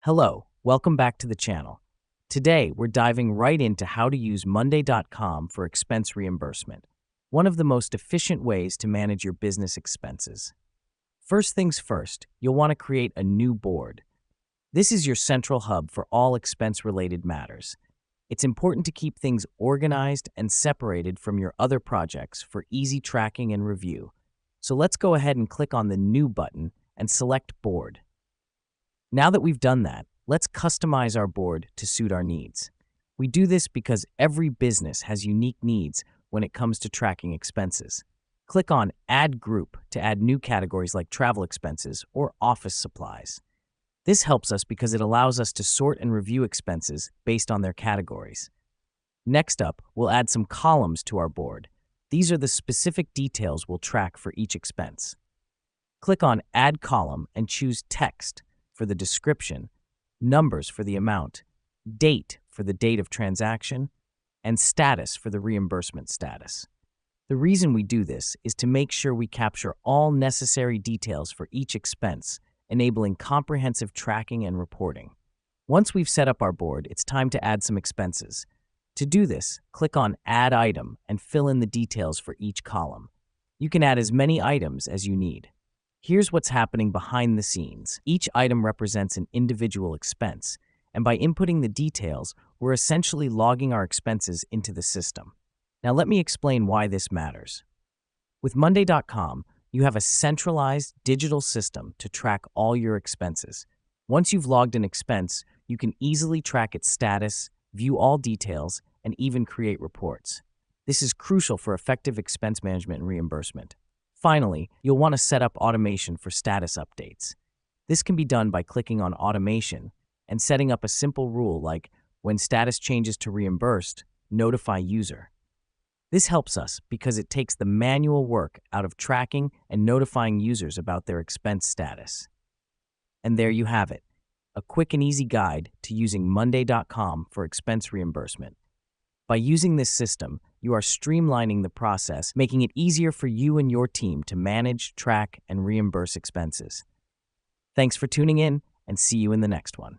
Hello, welcome back to the channel. Today, we're diving right into how to use Monday.com for expense reimbursement, one of the most efficient ways to manage your business expenses. First things first, you'll want to create a new board. This is your central hub for all expense-related matters. It's important to keep things organized and separated from your other projects for easy tracking and review. So let's go ahead and click on the New button and select Board. Now that we've done that, let's customize our board to suit our needs. We do this because every business has unique needs when it comes to tracking expenses. Click on Add Group to add new categories like travel expenses or office supplies. This helps us because it allows us to sort and review expenses based on their categories. Next up, we'll add some columns to our board. These are the specific details we'll track for each expense. Click on Add Column and choose Text for the description, numbers for the amount, date for the date of transaction, and status for the reimbursement status. The reason we do this is to make sure we capture all necessary details for each expense, enabling comprehensive tracking and reporting. Once we've set up our board, it's time to add some expenses. To do this, click on Add Item and fill in the details for each column. You can add as many items as you need. Here's what's happening behind the scenes. Each item represents an individual expense, and by inputting the details, we're essentially logging our expenses into the system. Now let me explain why this matters. With Monday.com, you have a centralized digital system to track all your expenses. Once you've logged an expense, you can easily track its status, view all details, and even create reports. This is crucial for effective expense management and reimbursement. Finally, you'll want to set up automation for status updates. This can be done by clicking on Automation and setting up a simple rule like, when status changes to reimbursed, notify user. This helps us because it takes the manual work out of tracking and notifying users about their expense status. And there you have it, a quick and easy guide to using Monday.com for expense reimbursement. By using this system, you are streamlining the process, making it easier for you and your team to manage, track, and reimburse expenses. Thanks for tuning in, and see you in the next one.